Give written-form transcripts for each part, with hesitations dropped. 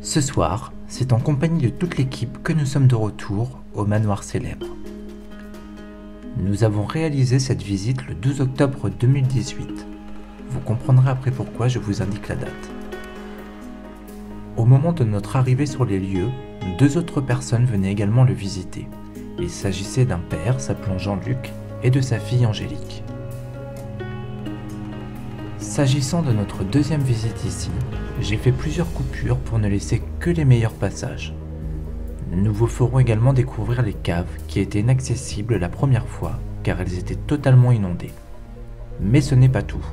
Ce soir, c'est en compagnie de toute l'équipe que nous sommes de retour au manoir célèbre. Nous avons réalisé cette visite le 12 octobre 2018. Vous comprendrez après pourquoi je vous indique la date. Au moment de notre arrivée sur les lieux, deux autres personnes venaient également le visiter. Il s'agissait d'un père s'appelant Jean-Luc et de sa fille Angélique. S'agissant de notre deuxième visite ici, j'ai fait plusieurs coupures pour ne laisser que les meilleurs passages. Nous vous ferons également découvrir les caves qui étaient inaccessibles la première fois car elles étaient totalement inondées. Mais ce n'est pas tout.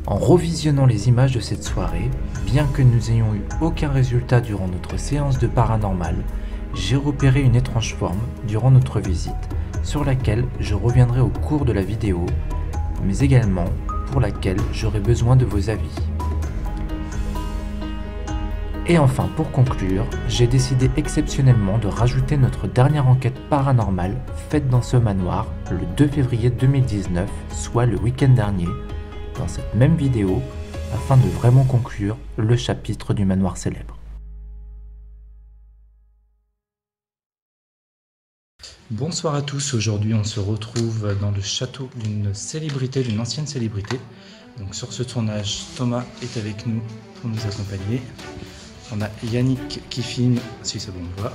En revisionnant les images de cette soirée, bien que nous n'ayons eu aucun résultat durant notre séance de paranormal, j'ai repéré une étrange forme durant notre visite, sur laquelle je reviendrai au cours de la vidéo, mais également pour laquelle j'aurai besoin de vos avis. Et enfin, pour conclure, j'ai décidé exceptionnellement de rajouter notre dernière enquête paranormale faite dans ce manoir le 2 février 2019, soit le week-end dernier, dans cette même vidéo, afin de vraiment conclure le chapitre du manoir célèbre. Bonsoir à tous, aujourd'hui on se retrouve dans le château d'une célébrité, d'une ancienne célébrité. Donc sur ce tournage, Thomas est avec nous pour nous accompagner. On a Yannick qui filme, si c'est bon on voit.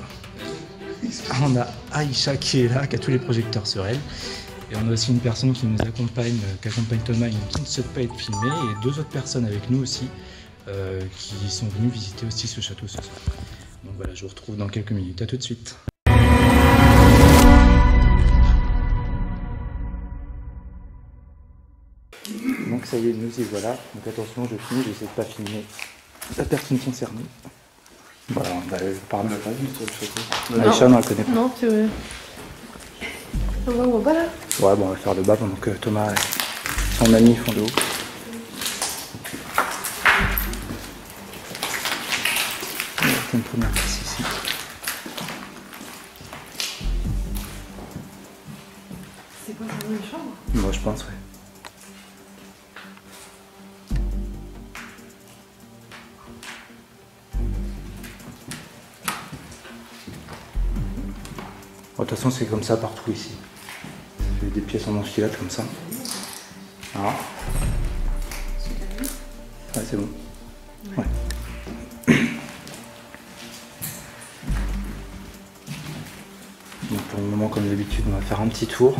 On a Aïcha qui est là, qui a tous les projecteurs sur elle. Et on a aussi une personne qui nous accompagne, qui accompagne Thomas, qui ne souhaite pas être filmée. Et deux autres personnes avec nous aussi, qui sont venues visiter aussi ce château ce soir. Donc voilà, je vous retrouve dans quelques minutes, à tout de suite. Donc ça y est, nous y voilà. Donc attention, je filme, j'essaie de pas filmer la personne concernée. Voilà, bah, on n'a pas vu sur le château. Aïcha, non, elle connaît pas. Non, c'est vrai. On va où, en bas là? Ouais, bon, on va faire le bas pendant que Thomas et son ami font le haut. C'est une première place ici. C'est quoi, ça, dans une chambre? Moi, je pense, ouais. De toute façon, c'est comme ça partout ici. Ça fait des pièces en enfilade comme ça. Ah. Ouais, c'est bon. Ouais. Donc pour le moment, comme d'habitude, on va faire un petit tour.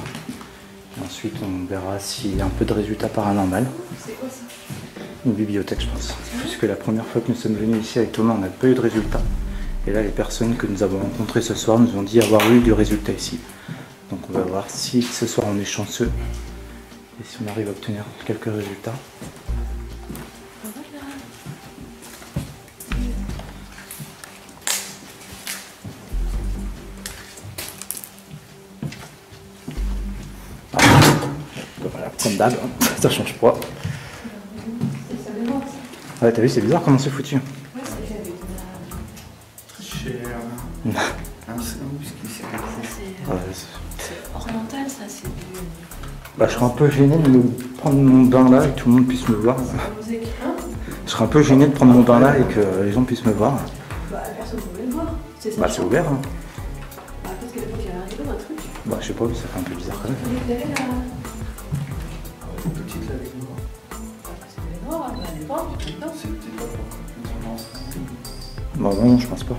Et ensuite, on verra s'il y a un peu de résultats paranormal. C'est quoi ça? Une bibliothèque, je pense. Puisque la première fois que nous sommes venus ici avec Thomas, on n'a pas eu de résultats. Et là, les personnes que nous avons rencontrées ce soir nous ont dit avoir eu du résultat ici. Donc on va voir si ce soir on est chanceux et si on arrive à obtenir quelques résultats. Ah, voilà, comme d'hab, ça change pas. Ouais, t'as vu, c'est bizarre comment c'est foutu. Oriental, ça, c'est du... Bah, je serais un peu gêné de me prendre mon bain là et que tout le monde puisse me voir. Je serais un peu gêné de prendre mon bain là et que les gens puissent me voir. Bah, personne ne pouvait le voir. C'est ça. Bah, c'est ouvert. Hein. Bah, parce qu'à l'époque, il y avait un rideau, un truc. Bah, je sais pas, mais ça fait un peu bizarre quand même. Il était là. Petite là, avec nous. C'est noir, hein, elle est pas, non. C'était pas pour Bah, non, je pense pas.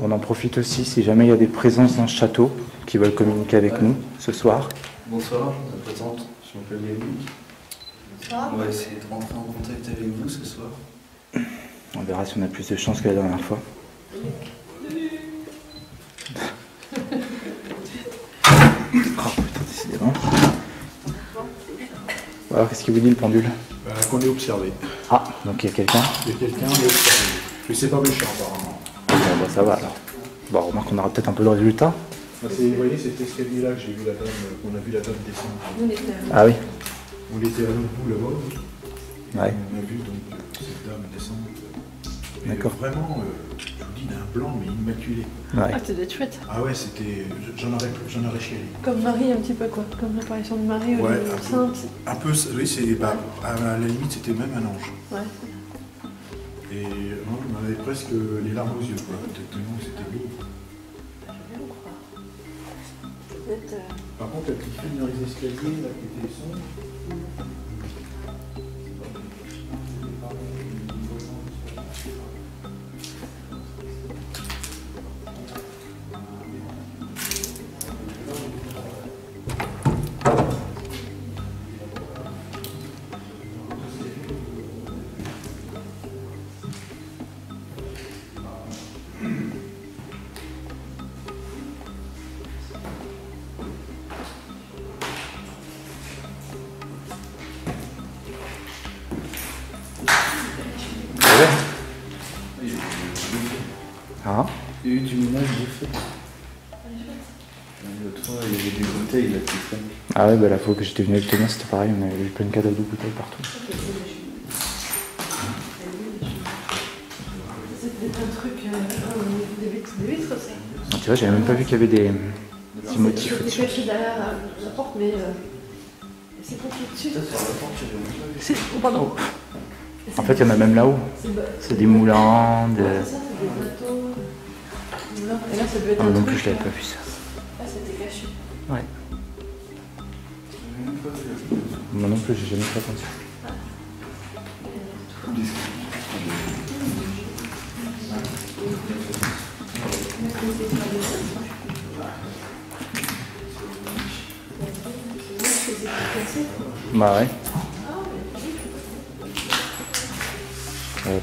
On en profite aussi si jamais il y a des présences dans ce château qui veulent communiquer avec nous ce soir. Bonsoir, je me présente, je m'appelle Yannick. Bonsoir. On va essayer de rentrer en contact avec vous ce soir. On verra si on a plus de chance que la dernière fois. Oh putain, décidément. Alors, qu'est-ce qu'il vous dit le pendule? Qu'on est observé. Ah, donc il y a quelqu'un. Il y a quelqu'un, mais observé. Je sais pas méchant apparemment. Bon, bah, ça va alors. Bon, remarque qu'on aura peut-être un peu de résultat. Vous voyez cet escalier là que j'ai vu la dame, qu'on a vu la dame descendre. Ah oui. On était à l'autre bout là-bas. Ouais. On a vu donc cette dame descendre. Mais D'accord. vraiment, je vous dis, d'un blanc, mais immaculé. Ouais. Ah, ça doit être chouette. Ah ouais, c'était. J'en aurais chialé. Comme Marie, un petit peu, quoi. Comme l'apparition de Marie au Ouais, Sainte. un peu, oui, c'est. Bah, à la limite, c'était même un ange. Ouais. Et on avait presque les larmes aux yeux, quoi. Tellement c'était beau. Je vais le croire. Peut-être. Par contre, la petite fille dans les escaliers, là, qui était sombre. Ah. Il y a eu du ménage de fait. L'autre fois, il y avait des bouteilles là, tout ça. Ah ouais, bah la fois que j'étais venu avec Thomas, c'était pareil, on avait eu plein de cadeaux de bouteilles partout. C'est peut-être un truc des vitres, ça. Ah, tu vois, j'avais même pas vu qu'il y avait des petits motifs C'était au-dessus. caché derrière la porte, mais c'est pas dessus. Ça, sur la porte, j'avais vu. Oh, pardon. En fait, il y en a même là-haut. C'est des moulins, des... C'est ça, c'est des bateaux. Voilà. Et là, ça devait être Ah, un non truc. plus, je l'avais pas vu ça. Là, c'était caché. Ouais. Moi non plus, j'ai jamais fait attention. Bah ouais.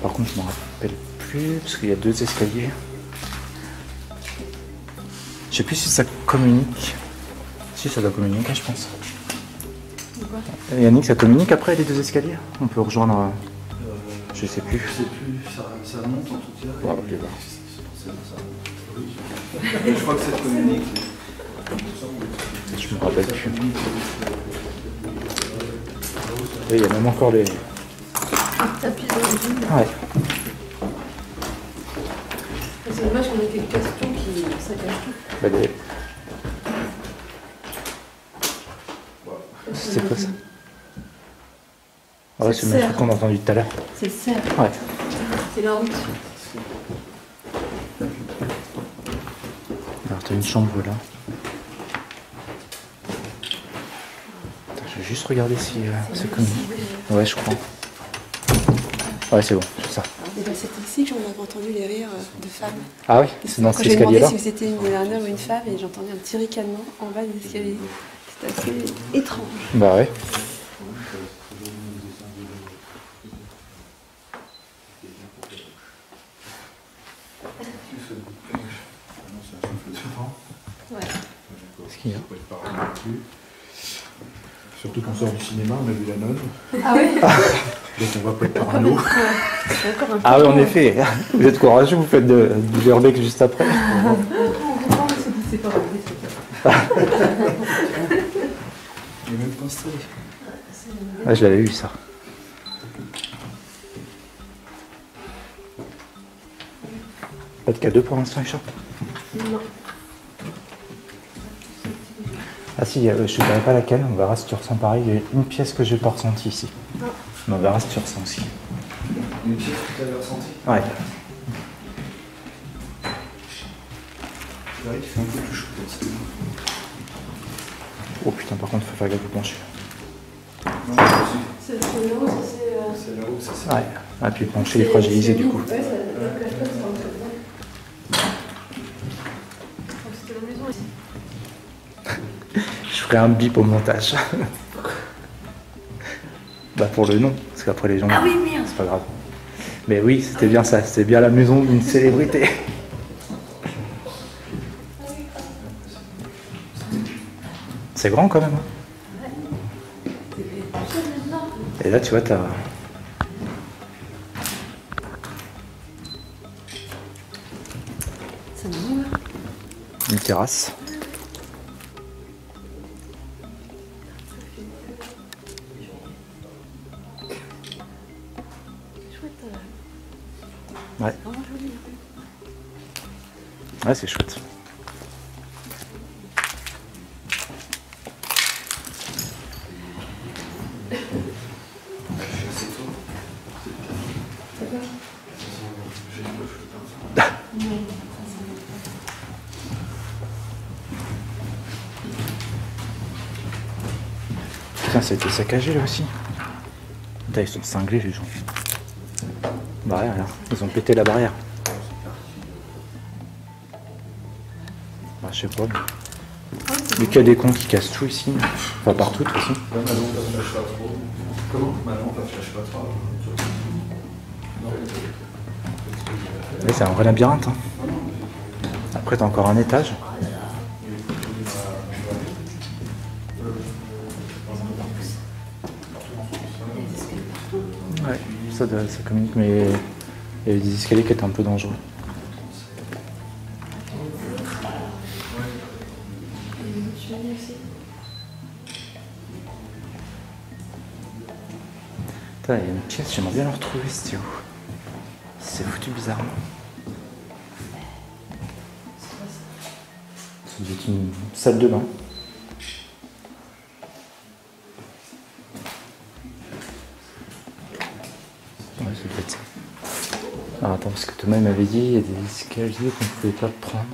Par contre, je m'en rappelle plus, parce qu'il y a 2 escaliers. Je sais plus si ça communique. Si, ça doit communiquer, je pense. Yannick, ça communique après les 2 escaliers? On peut rejoindre... je sais plus. Je sais plus, ça monte en tout cas. Ouais, je vais voir. Je crois que ça communique. Je me rappelle plus. Et il y a même encore les... Tapis d'origine. Ouais. C'est dommage qu'on ait quelques questions qui saccagent tout. Bah, des... C'est quoi ça? Ah ouais, c'est le même truc qu'on a entendu tout à l'heure. C'est le cerf. Ouais. C'est la route. Alors t'as une chambre là. Attends, je vais juste regarder si c'est commun. Ouais, je crois. Ouais, c'est bon, c'est ça. Et ben, c'est ici que j'en avais entendu les rires de femmes. Ah oui, c'est dans Quand cet j'ai demandé escalier-là. si c'était un homme ou une femme, et j'entendais un petit ricanement en bas des escaliers. C'était assez étrange. Bah ouais. Ouais. Qu'est-ce qu'il y a? Surtout qu'on sort du cinéma, on a vu la nonne. Ah oui. Donc on va pas être parano. C'est encore un peu. Ah oui, en effet. Vous êtes courageux, vous faites du verbec juste après. C'est pas vrai. Il est même pas installé. Ah, je l'avais vu ça. Pas de cadeau pour l'instant, Richard? Non. Ah si, je ne dirais pas laquelle, on verra si tu ressens pareil. Il y a une pièce que je n'ai pas ressentie ici. Mais on verra si tu ressens aussi. Une pièce que tu avais ressentie. Ouais. C'est vrai qu'il fait un peu plus chaud comme ça. Oh putain, par contre, faut faire gaffe au plancher. Non, aussi. C'est le haut, C'est là-haut, ça c'est. Ouais. Ah, puis le plancher est fragilisé du coup. Ouais, ça cache pas, c'est dans c'était la maison ici. Je ferai un bip au montage. Bah pour le nom, parce qu'après les gens... Ah oui, merde. C'est pas grave. Mais oui, c'était bien ça, c'était bien la maison d'une célébrité. C'est grand quand même. Hein. Et là tu vois, t'as... C'est bon, là. une terrasse. Ouais. C'est vraiment joli. Ouais, c'est chouette. Putain, ça a été saccagé là aussi. Putain, ils sont cinglés les gens. Barrière là, ils ont pété la barrière. Bah, je sais pas. Mais qu'il y a des cons qui cassent tout ici. Enfin partout de toute façon. Ma lampe, elle flash pas trop. Comment? Ma lampe, elle flash pas trop. Non. Ouais, c'est un vrai labyrinthe. Hein. Après t'as encore un étage. Ouais, ça communique, mais il y avait des escaliers qui étaient un peu dangereux. Putain, il y a une pièce, j'aimerais bien la retrouver, c'était où? C'est foutu bizarrement. Ça doit être une salle de bain. Ouais, ça doit être ça. Alors attends, parce que Thomas m'avait dit il y a des escaliers qu'on ne pouvait pas prendre.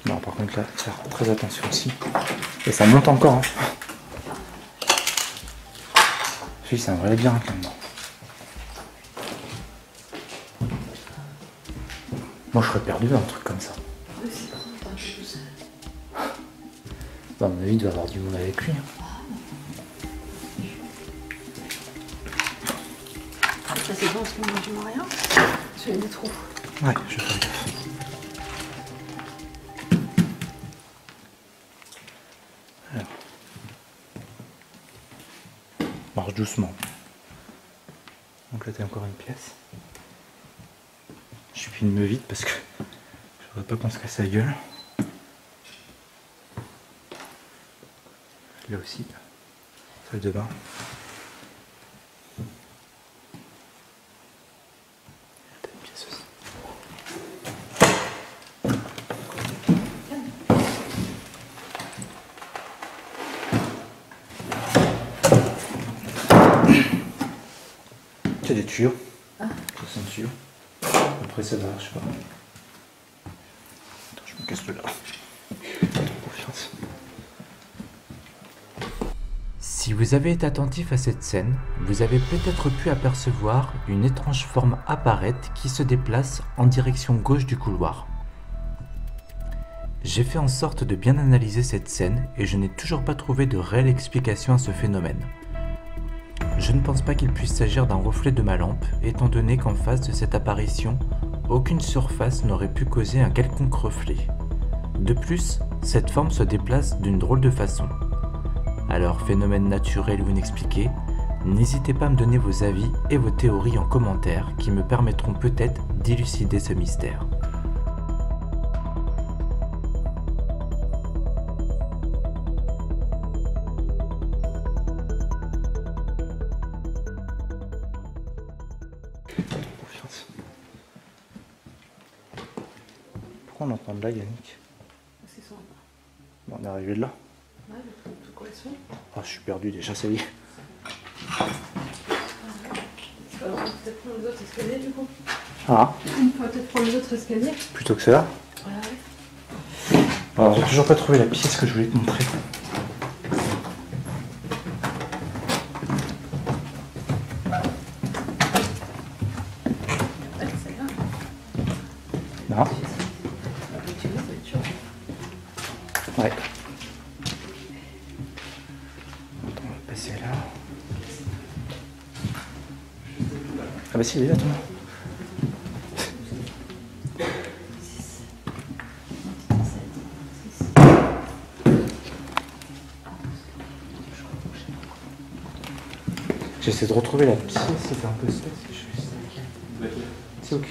Non, par contre là, faire très attention aussi. Et ça monte encore. Hein. C'est un vrai labyrinthe là-dedans. Moi je serais perdu dans un truc comme ça. Bah, à mon avis il doit y avoir du monde avec lui. Hein. Ça c'est bon parce que moi je vois rien. J'ai des trous. Ouais, je vais faire gaffe. Alors. Marche doucement. Donc là t'as encore une pièce. Je filme vite parce que je voudrais pas qu'on se casse la gueule. Là aussi, salle de bain. T'as une pièce aussi. Il y a des tuyaux. Ah. Ça c'est un tuyau. Après ça va, je sais pas. Attends, je me casse le là. Confiance. Si vous avez été attentif à cette scène, vous avez peut-être pu apercevoir une étrange forme apparaître qui se déplace en direction gauche du couloir. J'ai fait en sorte de bien analyser cette scène et je n'ai toujours pas trouvé de réelle explication à ce phénomène. Je ne pense pas qu'il puisse s'agir d'un reflet de ma lampe, étant donné qu'en face de cette apparition, aucune surface n'aurait pu causer un quelconque reflet. De plus, cette forme se déplace d'une drôle de façon. Alors, phénomène naturel ou inexpliqué, n'hésitez pas à me donner vos avis et vos théories en commentaire qui me permettront peut-être d'élucider ce mystère. Confiance. Pourquoi on entend de là, Yannick? C'est son. Bon, on est arrivé de là. Ouais, tout correspond. Ah, je suis perdu déjà, ça y est. On va peut-être prendre les autres escaliers du coup. Ah, On peut peut-être prendre les autres escaliers. plutôt que ça. Ouais. Alors, j'ai toujours pas trouvé la pièce que je voulais te montrer. Ouais, c'est bien. Non. Tu vois, ça va être chaud. Ouais. Attends, on va passer là. Ah bah si, il est là, Thomas. J'essaie de retrouver la pièce, c'était un peu space. C'est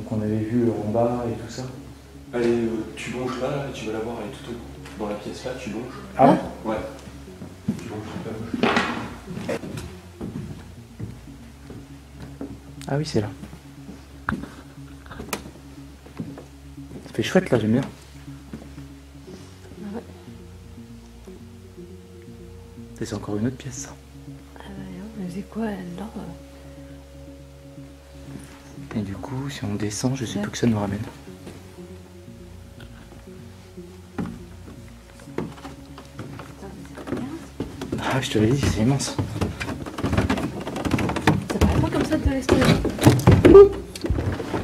qu'on avait vu en bas et tout ça. Allez, tu longes là, et tu vas la voir, elle est tout dans la pièce là, tu longes. Ah ouais? Ouais. Tu longes toute la gauche. Ah oui, c'est là. Ça fait chouette là, j'aime bien. Ouais. C'est encore une autre pièce ça. Ah ouais, mais c'est quoi là-dedans? Et du coup, si on descend, je sais plus que ça nous ramène. Ah, je te l'ai dit, c'est immense. Ça paraît pas comme ça de l'extérieur.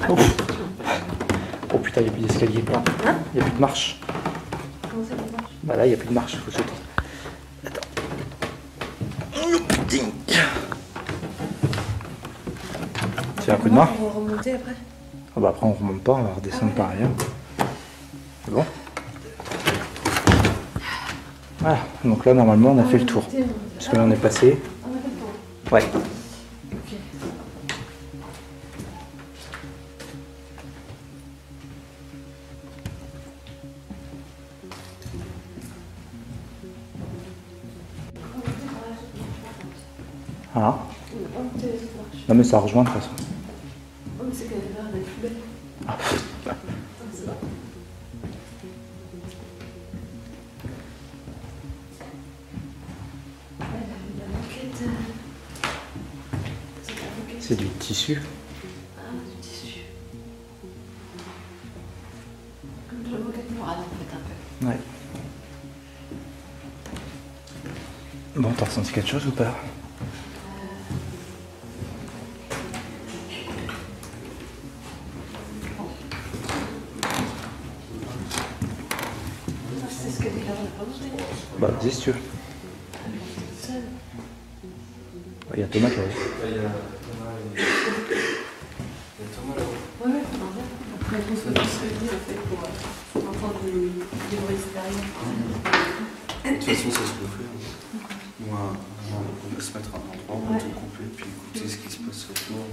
Oh putain, il n'y a plus d'escalier. Hein? Il n'y a plus de marche. Comment ça marche? Bah là, il n'y a plus de marche, il faut sauter. Attends. C'est un coup de main. On va remonter après. Ah bah après on remonte pas, on va redescendre par ailleurs. C'est bon. Voilà, donc là normalement on a fait le tour. Parce que là on est passé. On a fait le tour. Ouais. Ok. Ah. On a pas monté les autres marches. Non mais ça rejoint de toute façon. Oh, mais c'est quand même là, elle est plus belle. Ah. Attends, c'est bon. La moquette. C'est la moquette. C'est du tissu. Ah, du tissu. Comme de la moquette noire. Ah non, en fait, un peu. Ouais. Bon, t'as ressenti quelque chose ou pas? C'est ce que les gars, on a pas monté. Bah vas-y si tu veux. Seul. Il y a Thomas qui arrive. Il y a Thomas là-haut. Ouais, ouais, on va. Après, on se dit en fait pour entendre des bruits extérieurs. De toute façon, ça se peut faire. Moi, on va se mettre à un endroit, on va tout couper, puis écouter ce qui se passe autour.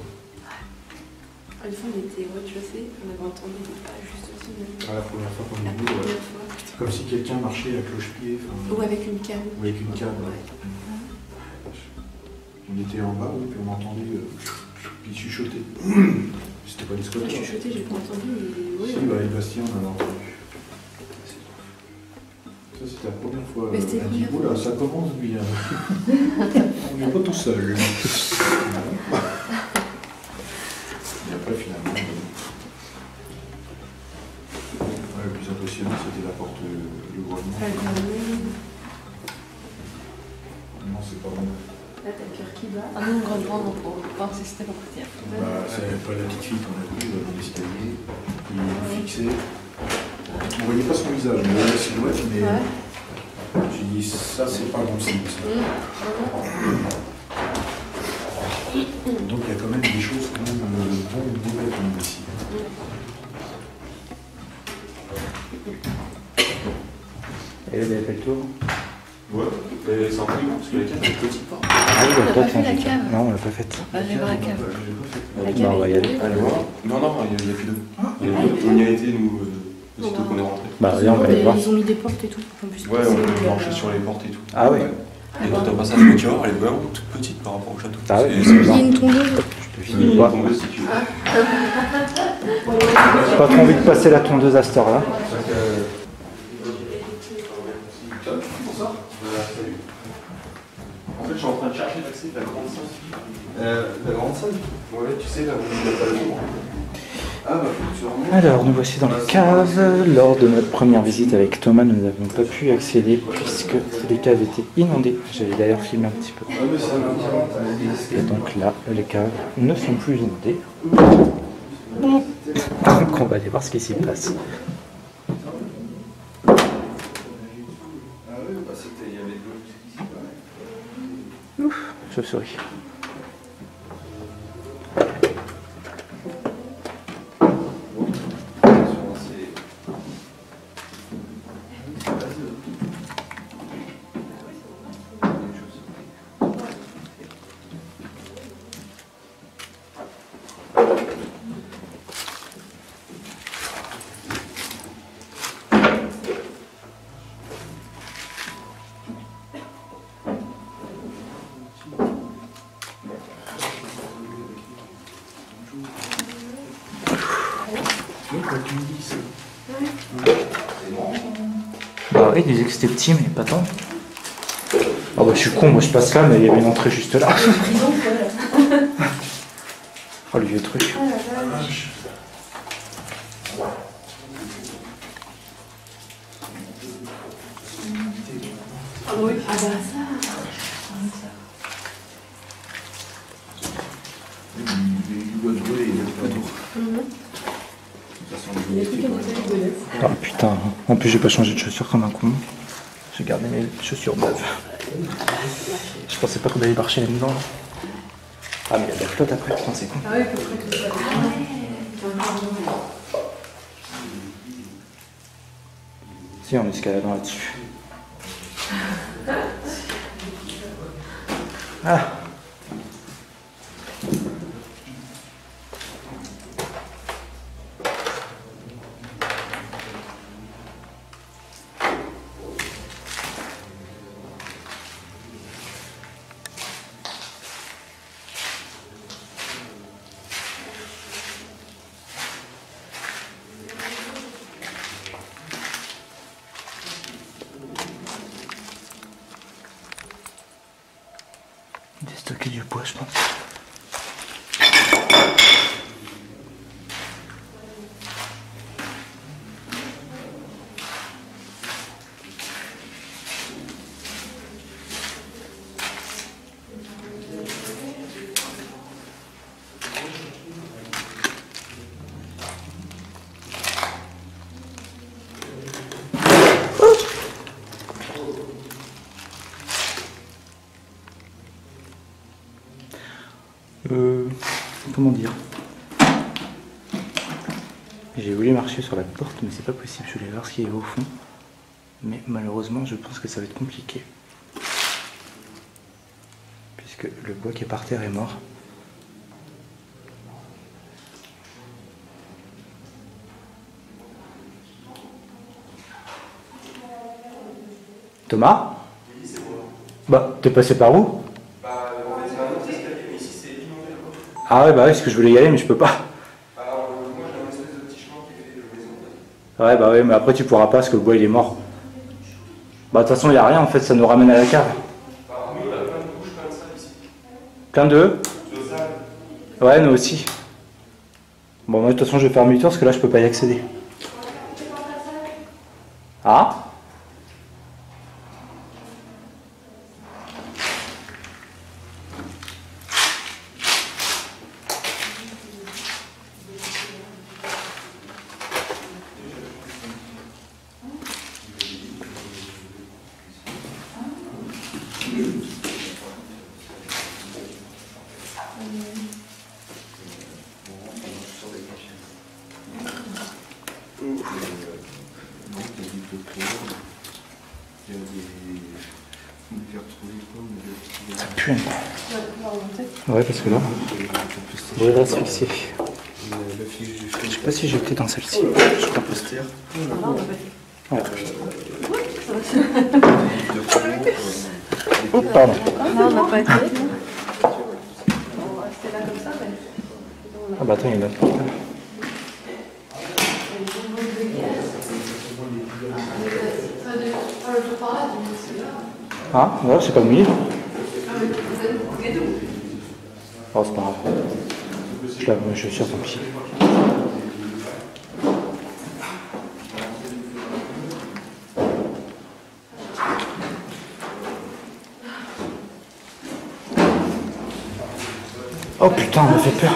Une fois, on était au rez-de-chaussée, on avait entendu des pas juste au-dessus de nous. Ah, la première fois qu'on La est venu, première fois. c'est comme si quelqu'un marchait à cloche-pied. Ou avec une canne. Ou avec une canne. Ouais. On était en bas, oui, puis on entendait puis chuchoter. C'était pas des Moi, squatteurs. je suis chuchotée, j'ai pas entendu, mais oui. Si, bah, avec Bastien, on avait entendu. Ça, c'était la première fois. Mais c'était la On a dit, première oula, ça commence bien. On n'est pas tout seul. Et après, finalement. Ouais, le plus impressionnant, c'était la porte, le grognement. Non, c'est pas bon. Là, t'as le cœur qui bat. Ah non, grandement, non, pour voir si c'était pas partir. Bah, c'est pas la petite fille qu'on a vue dans l'escalier. Il est fixé. On voyait pas son visage, on voyait la silhouette, mais Ouais. j'ai dit ça, c'est pas bon signe. Ça. Donc il y a quand même des choses quand même mauvaises comme ici. Et là, vous avez fait le tour? Ouais, mais c'est un peu long, parce que la cave est petite. Ah oui, on a pas peut-être, fait la hein. cave. Non, on l'a pas faite. Bah, je vais voir la cave. La Bah, cave on va y est aller. Allez voir. Non, non, il n'y a plus d'eau. On y a été, nous, aussitôt qu'on est rentré. Bah, viens, on va aller voir. Ils ont mis des portes et tout pour qu'on puisse Ouais, passer. on a marché sur les portes et tout. Ah ouais. Et dans un passage de Cahors, elle est vraiment toute petite par rapport au château. Ah ouais. C'est Il y bizarre. a une tondeuse. Je te finis pas. Tombeuse, si tu veux. J'ai pas trop envie de passer la tondeuse à cette heure-là. En fait, je suis en train de chercher l'accès de la grande salle. La grande salle? Ouais, tu sais, là où il n'y a pas la chambre. Ah bah, faut que tu remontes. Alors, nous voici dans la cave. Lors de notre première visite avec Thomas, nous n'avons pas pu accéder puisque les caves étaient inondées. J'avais d'ailleurs filmé un petit peu. Ah, mais ça va. Et donc là, les caves ne sont plus inondées. Donc on va aller voir ce qui s'y passe. Ah oui, bah c'était, il y avait de l'eau. Ouf, chauve-souris. quoi que tu me dis ça. Bah oui, il disait que c'était petit, mais pas tant. Ah bah je suis con, moi je passe là, mais il y avait une entrée juste là. Oh le vieux truc. Ah oui, ah bah ça. Il doit jouer, il a pas d'eau. Ah putain, en plus j'ai pas changé de chaussures comme un con. J'ai gardé mes chaussures neuves. Je pensais pas qu'on allait marcher là-dedans. Là. Ah mais il y a de la flotte après, putain c'est con. Ah oui, il faut que ça. Si on escaladant là-dessus. Ah. Déstocker du bois, je pense. Comment dire? J'ai voulu marcher sur la porte, mais c'est pas possible. Je voulais voir ce qu'il y avait au fond. Mais malheureusement, je pense que ça va être compliqué. Puisque le bois qui est par terre est mort. Thomas? Oui, c'est moi. Bah, t'es passé par où? Ah ouais, bah ouais, parce que je voulais y aller, mais je peux pas. Alors, moi j'ai un espèce de petit chemin qui fait de maison. Ouais, bah ouais, mais après tu pourras pas parce que le bois il est mort. Bah de toute façon, il n'y a rien en fait, ça nous ramène à la cave. Alors, nous, on a plein de couches, plein de salles ici. Plein de? De salles. Ouais, nous aussi. Bon, moi de toute façon, je vais faire demi-tour parce que là, je peux pas y accéder. Ah? Ça pue. Ouais, parce que là, je vais asphyxier. Je sais pas si j'étais dans celle-ci. Je crois pas. Ouais. Oh, pardon. Non, on n'a pas été. Ah bah attends, il y en a une autre. Ah, ouais, c'est pas mouillé. Oh, c'est pas grave. Je lave mes chaussures, tant pis. Oh putain, on m'a fait peur.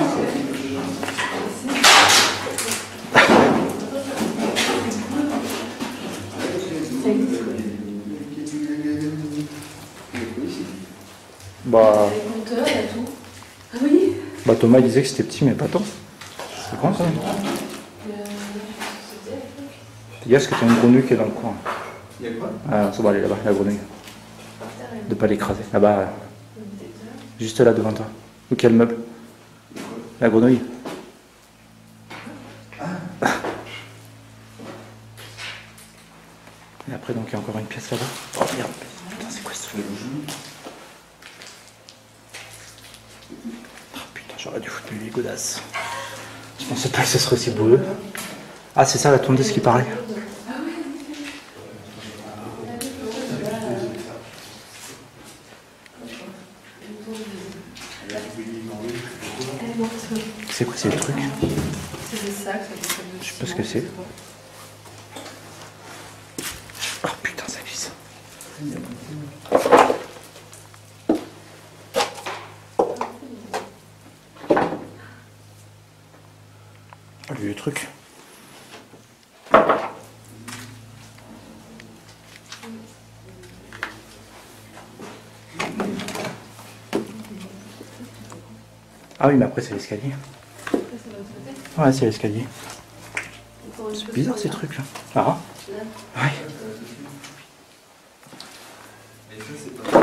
Bah... Ah oui. Bah Thomas il disait que c'était petit mais pas tant. C'est grand quand même. Fais gaffe parce que t'as une grenouille qui est dans le coin. Il y a quoi? Ah, ça va aller là-bas, la grenouille. De pas l'écraser. Là-bas, juste là devant toi. Ou quel meuble? La grenouille. Et après donc il y a encore une pièce là-bas. Oh merde. Putain c'est quoi ce truc? Oh putain j'aurais dû foutre mes godasses. Je pensais pas que ce serait aussi bouleux. Ah, c'est ça la tondeuse qui parlait. C'est quoi ces trucs? C'est des sacs, je sais pas ce que c'est. Oh putain, ça glisse. Oh, le truc. Ah oui, mais après c'est l'escalier. Ouais, c'est l'escalier. C'est bizarre ces trucs là. Ah ouais. Et ça, c'est pas...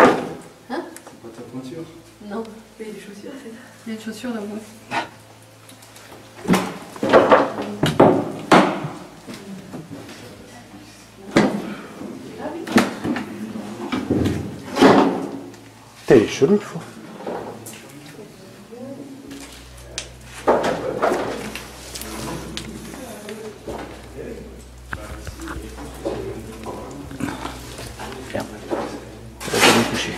Hein? C'est pas ta pointure? Non, il y a des chaussures, il y a des chaussures là, ouais. Putain, il est chelou le four. Merde. Elle va pas me coucher.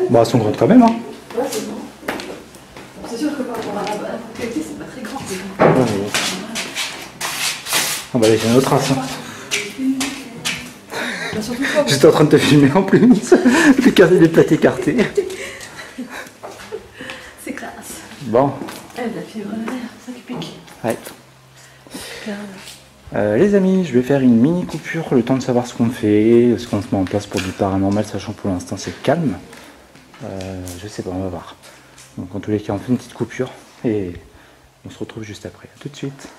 Bon, elles sont grandes quand même, hein. Ouais, c'est bon. C'est sûr que par rapport à la qualité, c'est pas très grand. Ouais, mais... On va laisser une autre trace. Hein. J'étais en train de te filmer en plus. Les plates écartées. C'est classe. Bon. Elle a fièvre de l'air, ça qui pique. Ouais. Les amis, je vais faire une mini coupure, le temps de savoir ce qu'on fait, ce qu'on se met en place pour du paranormal, sachant pour l'instant c'est calme. Je sais pas, on va voir. Donc en tous les cas, on fait une petite coupure et on se retrouve juste après. À tout de suite.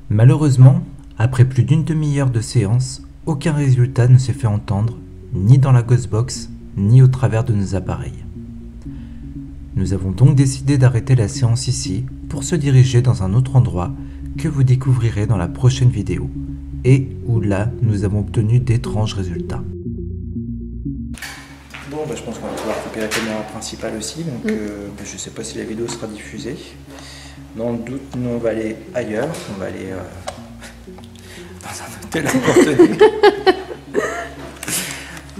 Malheureusement, après plus d'une demi-heure de séance, aucun résultat ne s'est fait entendre, ni dans la Ghostbox, ni au travers de nos appareils. Nous avons donc décidé d'arrêter la séance ici pour se diriger dans un autre endroit que vous découvrirez dans la prochaine vidéo et où là nous avons obtenu d'étranges résultats. Bon, bah, je pense qu'on va pouvoir couper la caméra principale aussi, donc je sais pas si la vidéo sera diffusée. Dans le doute, nous on va aller ailleurs, on va aller dans un hôtel à Courtenay.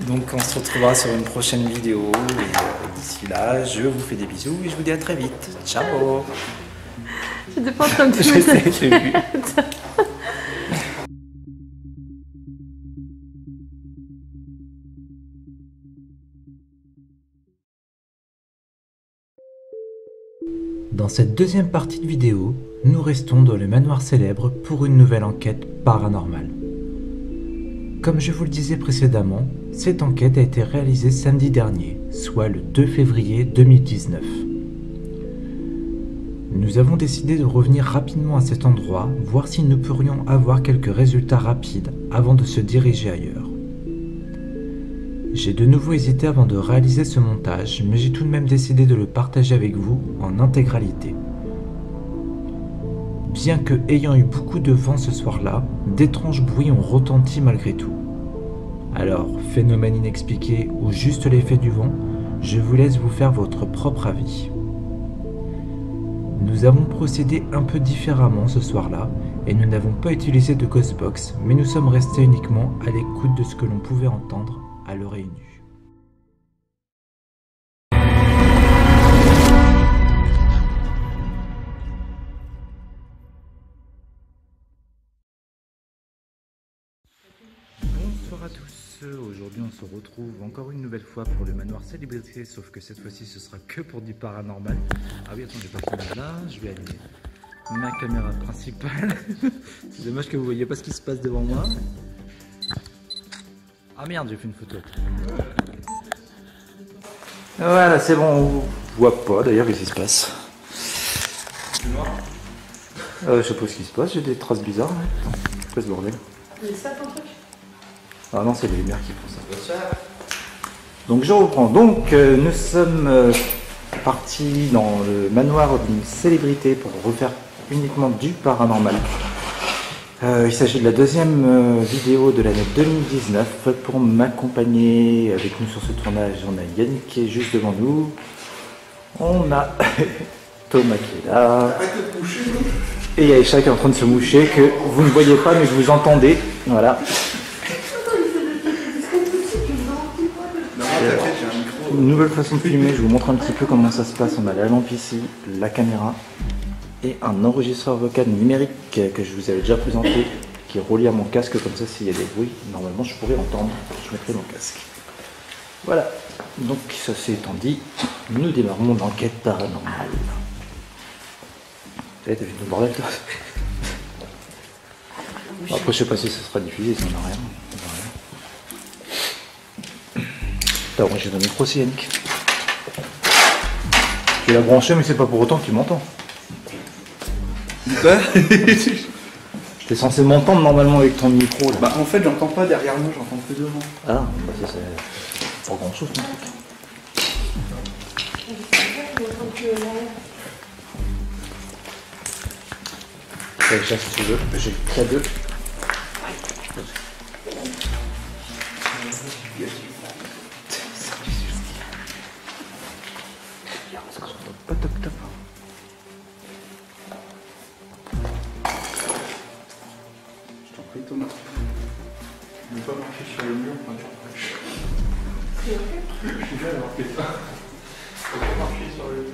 Donc on se retrouvera sur une prochaine vidéo et d'ici là, je vous fais des bisous et je vous dis à très vite. Ciao. J'étais pas en train de Je sais, j'ai vu. Dans cette deuxième partie de vidéo, nous restons dans le manoir célèbre pour une nouvelle enquête paranormale. Comme je vous le disais précédemment, cette enquête a été réalisée samedi dernier, soit le 2 février 2019. Nous avons décidé de revenir rapidement à cet endroit, voir si nous pourrions avoir quelques résultats rapides avant de se diriger ailleurs. J'ai de nouveau hésité avant de réaliser ce montage, mais j'ai tout de même décidé de le partager avec vous en intégralité. Bien que ayant eu beaucoup de vent ce soir-là, d'étranges bruits ont retenti malgré tout. Alors, phénomène inexpliqué ou juste l'effet du vent, je vous laisse vous faire votre propre avis. Nous avons procédé un peu différemment ce soir-là, et nous n'avons pas utilisé de Ghostbox, mais nous sommes restés uniquement à l'écoute de ce que l'on pouvait entendre à l'oreille nue. Bonsoir à tous, aujourd'hui on se retrouve encore une nouvelle fois pour le manoir célébrité, sauf que cette fois-ci ce sera que pour du paranormal. Ah oui, attends, j'ai pas fini là, je vais allumer ma caméra principale. C'est dommage que vous voyez pas ce qui se passe devant moi. Ah merde, j'ai fait une photo. Voilà, c'est bon, on voit pas d'ailleurs qu'est-ce qui se passe. Je sais pas ce qui se passe, j'ai des traces bizarres. C'est quoi ce bordel? C'est ça ton truc? Ah non, c'est les lumières qui font ça. Donc je reprends. Donc nous sommes partis dans le manoir d'une célébrité pour refaire uniquement du paranormal. Il s'agit de la deuxième vidéo de l'année 2019. Pour m'accompagner avec nous sur ce tournage, on a Yannick qui est juste devant nous. On a Thomas qui est là. Et il y a Aïcha qui est en train de se moucher, que vous ne voyez pas mais que vous entendez. Voilà. Une nouvelle façon de filmer, je vous montre un petit peu comment ça se passe. On a la lampe ici, la caméra et un enregistreur vocal numérique que je vous avais déjà présenté, qui est relié à mon casque, comme ça s'il y a des bruits, normalement je pourrais entendre, je mettrai mon casque. Voilà, donc ça c'est étant dit, nous démarrons l'enquête paranormale. T'as vu le bordel toi? Après je sais pas si ça sera diffusé, ça n'a rien. T'as branché ton micro aussi, Yannick? Tu l'as branché, mais c'est pas pour autant que tu m'entends. Quoi? T'es censé m'entendre normalement avec ton micro là. Bah en fait j'entends pas derrière moi, j'entends que devant. Ah, bah ça c'est pas grand chose ton truc. Déjà si tu veux, j'ai le K2. Pas top top. Je t'en prie Thomas. Ne pas marcher sur le mur quand tu prêches. Je vais avoir fait ça. Faut pas marcher sur le mur.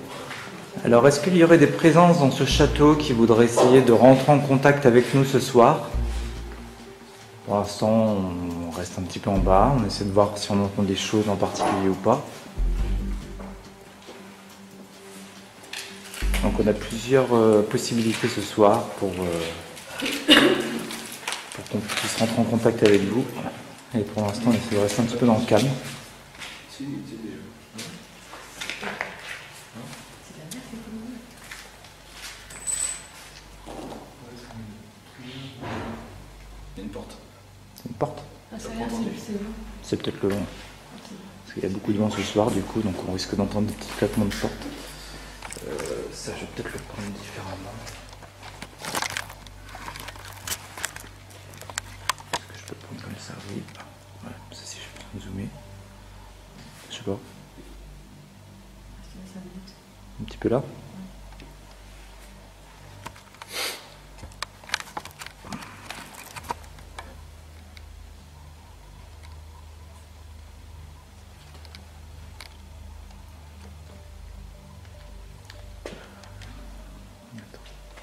Alors, est-ce qu'il y aurait des présences dans ce château qui voudraient essayer de rentrer en contact avec nous ce soir? Pour l'instant, on reste un petit peu en bas. On essaie de voir si on entend des choses en particulier ou pas. Donc, on a plusieurs possibilités ce soir pour qu'on puisse rentrer en contact avec vous. Et pour l'instant, on essaie de rester un petit peu dans le calme. Il y a une porte. C'est une porte. Ah, ça a l'air, c'est bon. C'est peut-être le vent. Parce qu'il y a beaucoup de vent ce soir, du coup, donc on risque d'entendre des petits claquements de porte. Ça, je vais peut-être le prendre différemment. Est-ce que je peux le prendre comme ça? Oui. Ouais, ça, si je peux zoomer. Je sais pas. Un petit peu là.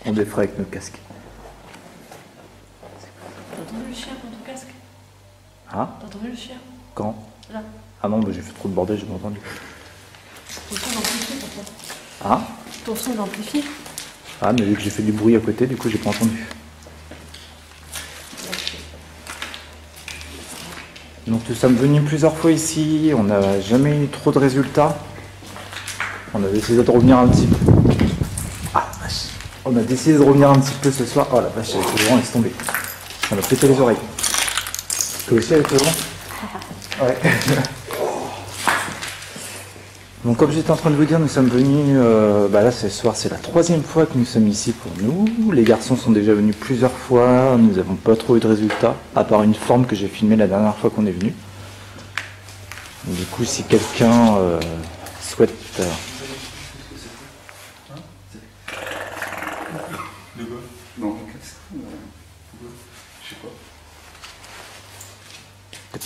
On les fera avec nos casques. T'as entendu le chien dans ton casque? Hein? T'as entendu le chien? Quand? Là. Ah non, bah, j'ai fait trop de bordel, j'ai pas entendu. Ton son d'amplifié pour toi. Hein? Ton son d'amplifié. Ah, mais vu que j'ai fait du bruit à côté, du coup, j'ai pas entendu. Donc nous sommes venus plusieurs fois ici, on n'a jamais eu trop de résultats. On a décidé de revenir un petit peu. Ah vache. On a décidé de revenir un petit peu ce soir. Oh la vache, avec le vent, laisse tomber. Ça m'a pété les oreilles. Toi aussi avec le vent? Ouais. Donc comme j'étais en train de vous dire, nous sommes venus, là ce soir c'est la 3e fois que nous sommes ici pour nous. Les garçons sont déjà venus plusieurs fois, nous n'avons pas trop eu de résultats, à part une forme que j'ai filmée la dernière fois qu'on est venu. Du coup si quelqu'un souhaite... De quoi? Non, qu'est-ce que je sais pas.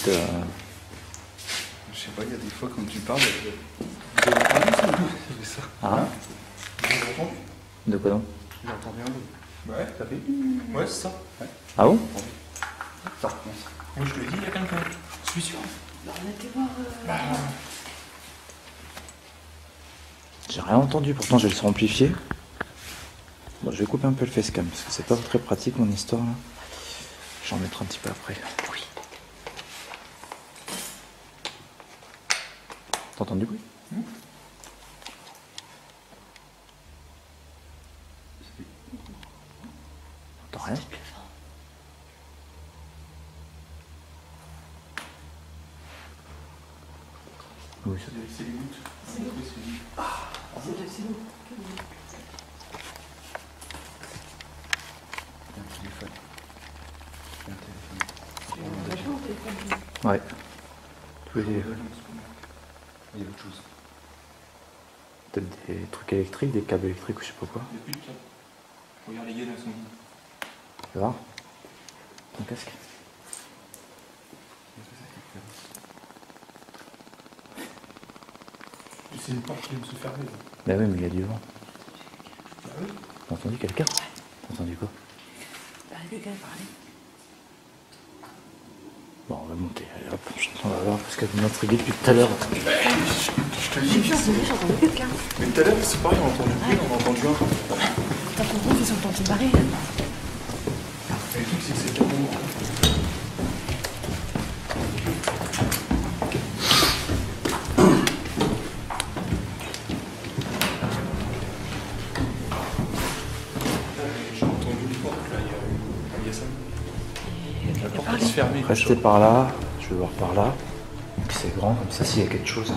peut-être, Je sais pas, il y a des fois quand tu parles, vous avez entendu ça? C'est ça. Ah, Vous avez entendu? de quoi donc? J'entends rien d'autre. Ouais, ça fait. Ouais, c'est ça. Ouais. Ah bon? Ça recommence. Moi je te le dis, il y a quelqu'un. Je suis sûr. Bah, on a été voir. J'ai rien entendu, pourtant j'ai le son amplifié. Bon, je vais couper un peu le facecam, parce que c'est pas très pratique mon histoire là. J'en mettrai un petit peu après. Oui. T'entends du bruit? T'entends rien? C'est les gouttes. C'est l'eau. C'est l'eau. Un téléphone. Un téléphone. Franchement, t'es pas bien. Ouais. Tous les... Il y a autre chose. Peut-être des trucs électriques, des câbles électriques ou je sais pas quoi. Il n'y a plus de câble. Regarde, les gaines, elles sont vides. Tu vois? Ton casque. C'est une porte qui vient de se fermer. Bah oui, mais il y a du vent. Ah oui. T'as entendu quelqu'un? T'as entendu quoi? Bah, quelqu'un parlait. Bon, on va monter. Allez, hop, on va voir parce qu'elle m'a intrigué depuis tout à l'heure. Je te dis. J'ai entendu quelqu'un. Mais tout à l'heure, c'est pareil, on a entendu bruit, on a entendu un. T'as compris, ils sont en train de se barrer. Mais le truc, c'est que c'est tellement lourd. J'ai entendu une porte là, il y a ça. La porte elle se fermait. Restez par là, je vais voir par là. Puis c'est grand, comme ça, s'il y a quelque chose.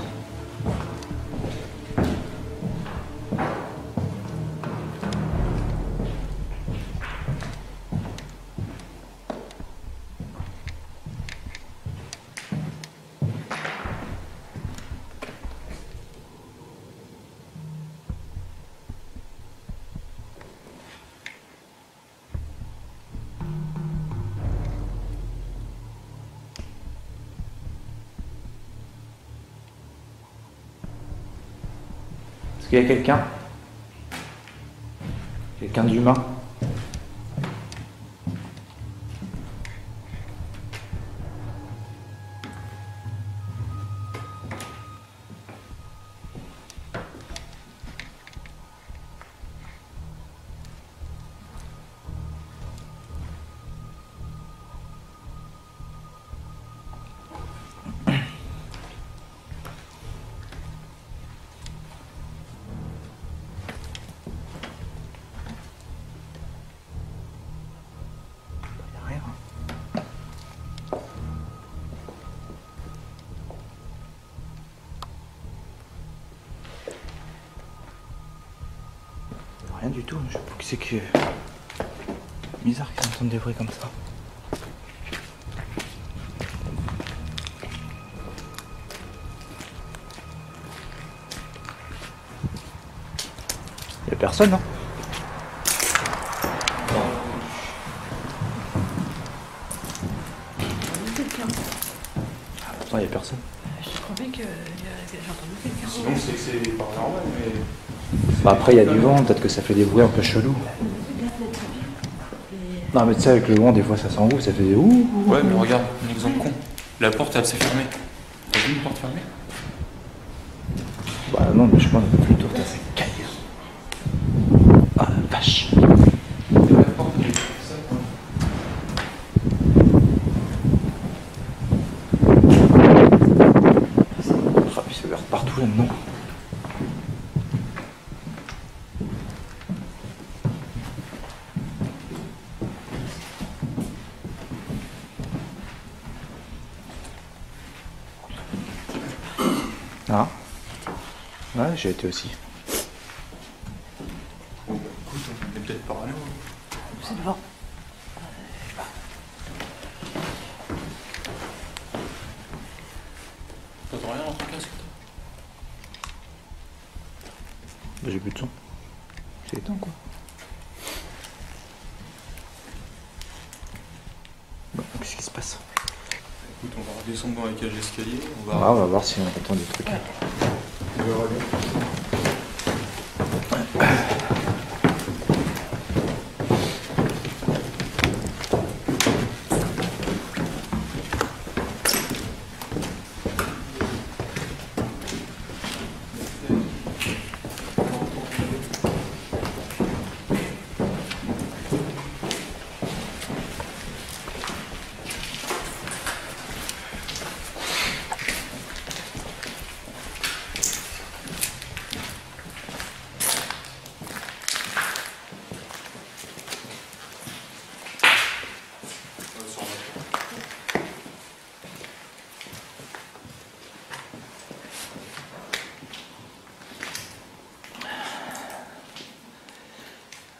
Est-ce qu'il y a quelqu'un? Quelqu'un d'humain? Rien. Rien du tout, je sais pas que c'est que... Bizarre qu'ils entendent des bruits comme ça. Y'a personne, non? Quelqu'un. Ah, pourtant y'a personne. Je te promets que j'ai entendu quelqu'un. Sinon, c'est que c'est paranormal, mais. Bah après il y a du vent, peut-être que ça fait des bruits un peu chelous. Non mais tu sais avec le vent des fois ça s'enroule, ça fait des ouh. Ouais, mais regarde, un exemple con. La porte, elle s'est fermée. T'as vu une porte fermée? Bah non mais je pense que plutôt t'as ces cailles. Ah la vache. La porte, elle est ça, quoi. Ah puis ça verse partout là-dedans. Ah. Ouais, j'ai été aussi. Bon, bah, écoute, on est peut-être par là. C'est le vent. T'entends rien dans ton casque? J'ai plus de son. C'est éteint quoi. Bon, qu'est-ce qui se passe? Écoute, on va redescendre dans la cage d'escalier. Ah, on va voir si on entend des trucs. On verra bien.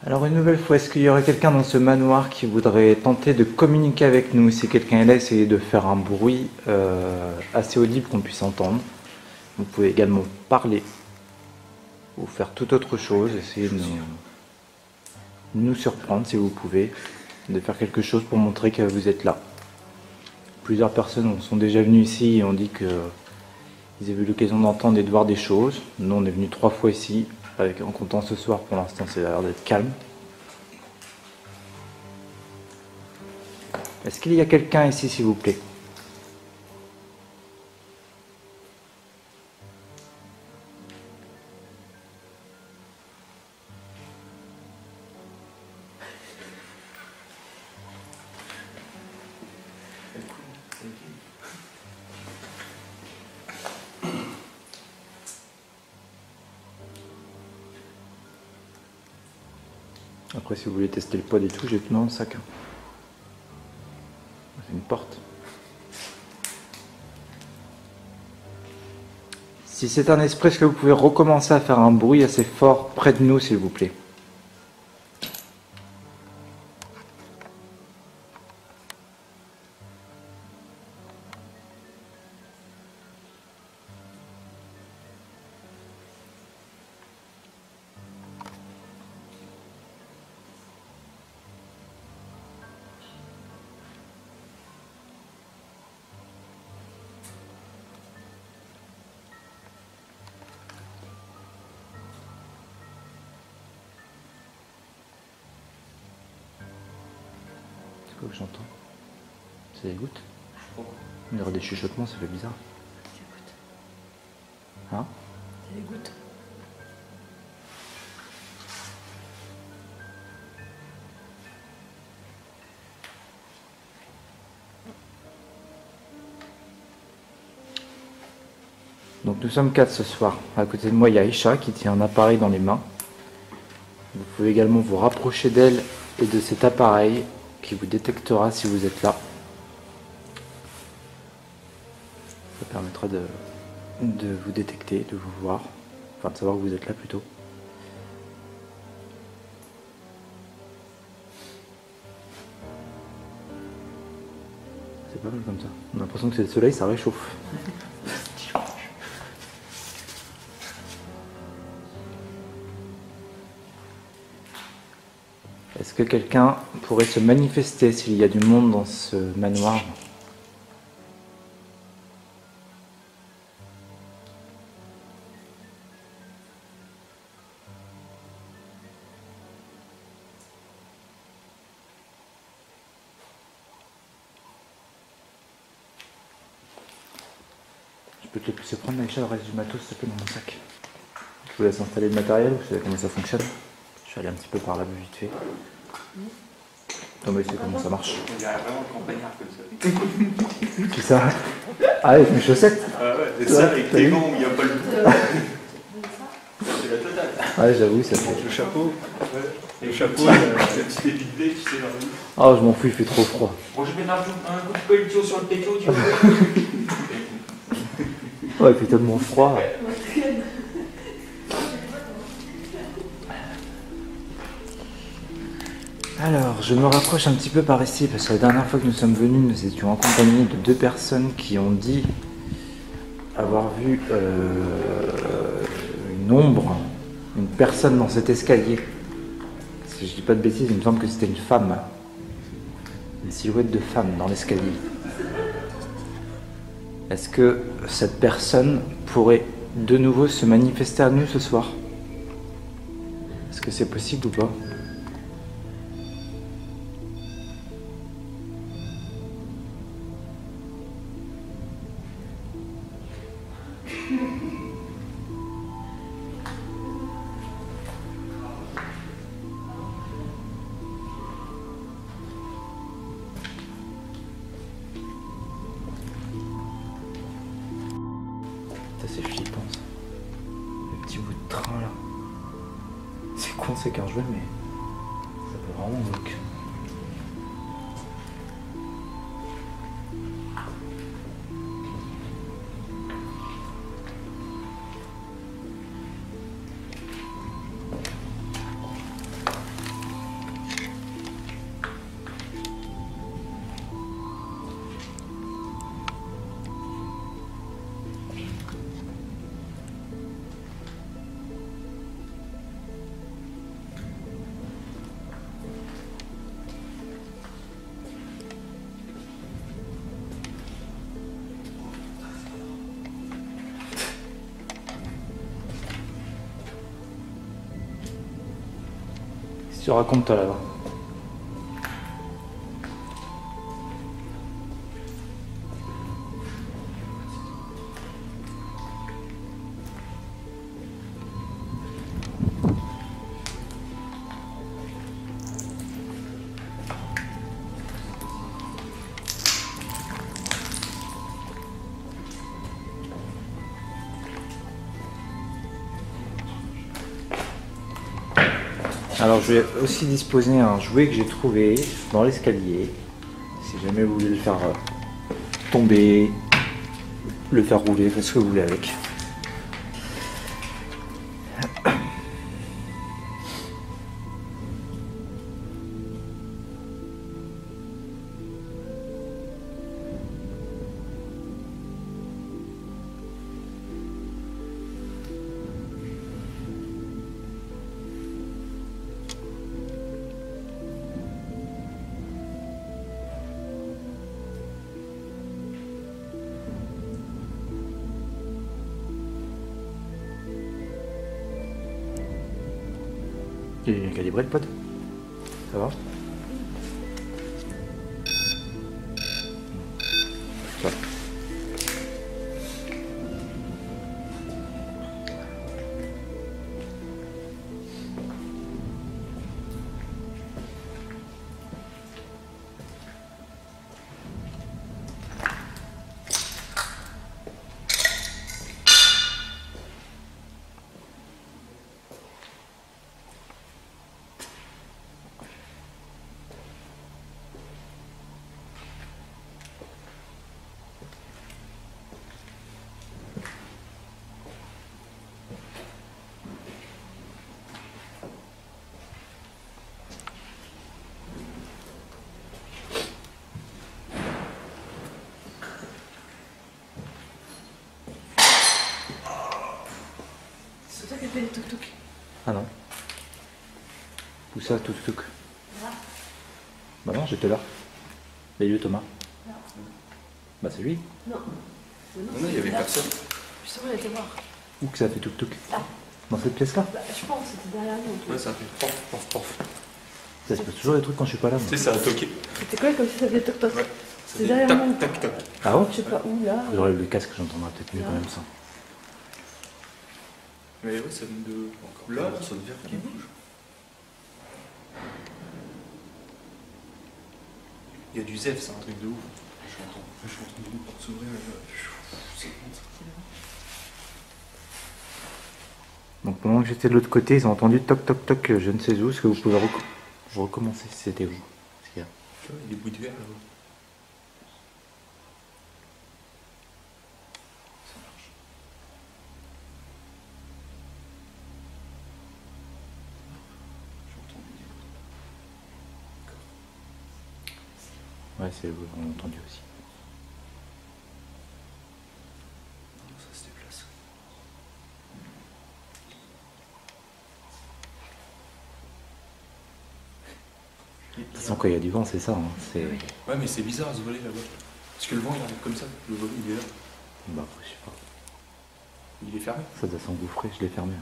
Alors une nouvelle fois, est-ce qu'il y aurait quelqu'un dans ce manoir qui voudrait tenter de communiquer avec nous? Si quelqu'un est là, essayez de faire un bruit assez audible qu'on puisse entendre. Vous pouvez également parler ou faire toute autre chose, essayer de nous surprendre si vous pouvez, de faire quelque chose pour montrer que vous êtes là. Plusieurs personnes sont déjà venues ici et ont dit qu'ils avaient eu l'occasion d'entendre et de voir des choses. Nous on est venus 3 fois ici. En comptant ce soir, pour l'instant, ça a l'air d'être calme. Est-ce qu'il y a quelqu'un ici, s'il vous plaît? Après, si vous voulez tester le pod et tout, j'ai tout dans le sac. C'est une porte. Si c'est un esprit, est-ce que vous pouvez recommencer à faire un bruit assez fort près de nous, s'il vous plaît? C'est quoi que j'entends? C'est des gouttes? Il y aura des chuchotements, ça fait bizarre. Des gouttes. Hein? Des gouttes. Donc nous sommes 4 ce soir. À côté de moi, il y a Aïcha qui tient un appareil dans les mains. Vous pouvez également vous rapprocher d'elle et de cet appareil qui vous détectera si vous êtes là. Ça permettra de vous détecter, de vous voir, enfin de savoir que vous êtes là plutôt. C'est pas mal comme ça. On a l'impression que c'est le soleil, ça réchauffe. Est-ce que quelqu'un pourrait se manifester s'il y a du monde dans ce manoir? Je peux te laisser prendre, Aïcha, le reste du matos, s'il te plaît, dans mon sac. Je vous laisse installer le matériel, vous savez comment ça fonctionne. Je vais aller un petit peu par là, vite fait. Non mais c'est comment ça marche. On dirait vraiment campagnard comme ça. Qui ça? Ah, avec mes chaussettes? Ah ouais, c'est ça, avec tes gants où il n'y a pas le bouton. C'est la totale. Ouais, j'avoue, ça fait... Avec le chapeau. Ouais. Le chapeau, la petite épine de tu sais, dans le bout. Oh, je m'en fous, il fait trop froid. Bon, je mets un coup de pelletio sur le pécho, tu vois. Ouais, il fait tellement froid. Alors, je me rapproche un petit peu par ici, parce que la dernière fois que nous sommes venus, nous étions accompagnés de 2 personnes qui ont dit avoir vu une ombre, une personne dans cet escalier. Si je dis pas de bêtises, il me semble que c'était une femme. Une silhouette de femme dans l'escalier. Est-ce que cette personne pourrait de nouveau se manifester à nous ce soir? Est-ce que c'est possible ou pas? Ça c'est flippant ça. Le petit bout de train là. C'est con, c'est qu'un jouet mais ça peut vraiment bloquer. Tu racontes toi là-bas. Alors je vais aussi disposer un jouet que j'ai trouvé dans l'escalier. Si jamais vous voulez le faire tomber, le faire rouler, faites ce que vous voulez avec. Il est bien calibré le pod. Ça va? Ça. C'est toi qui as fait les tuk-tuk. Ah non. Où ça, tout tuk? Bah non, j'étais là. Et lui, Thomas? Non. Bah c'est lui. Non. Non, il n'y avait personne. Justement, il était voir. Où que ça fait tuk tuk? Là. Dans cette pièce-là? Bah, je pense, c'était derrière nous. Ouais, ça fait pof, pof, pof. Ça se passe toujours des trucs quand je suis pas là, moi. Tu sais, ça a toqué. C'était quoi comme si ça faisait toc-toc? Ouais. C'est derrière tac, moi. tac, tac. Ah ouais? Je sais pas où, là. J'aurais le casque, j'entendrai peut-être mieux quand même ça. Mais ouais, ça vient de. Là, ça devient qui bouge. Il y a du zef, c'est un truc de ouf. Je suis en train de une porte s'ouvrir. C'est bon, ça. Donc pendant que j'étais de l'autre côté, ils ont entendu toc toc toc, je ne sais où. Est-ce que vous pouvez recommencer si c'était vous? Ce qu'il y a. Tu vois, il y a des bruits de verre là-bas. Ça marche. J'entends des bruits. Ouais, c'est vous, on a entendu aussi. Non, ça se déplace. De toute façon, quand il y a du vent, c'est ça. Hein. C'est... Ouais, mais c'est bizarre ce volet là-bas. Parce que le vent il arrive comme ça. Le volet il est là. Bah après, je sais pas. Il est fermé. Ça doit s'engouffrer, je l'ai fermé.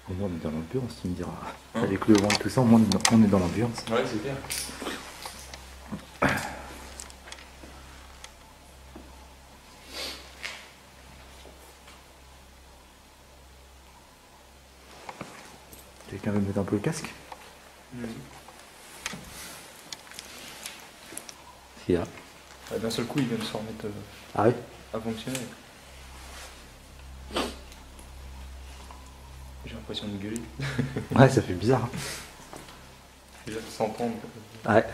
Au moins, on est dans l'ambiance, tu me diras. Hein? Avec le vent et tout ça, au moins, on est dans l'ambiance. Ouais, c'est clair. Quelqu'un veut mettre un peu le casque? S'il y a. Ouais, d'un seul coup, il vient de se remettre Ah oui? à fonctionner. J'ai l'impression de gueuler. Ouais, ça fait bizarre. Hein. Déjà, s'entendre. Ouais.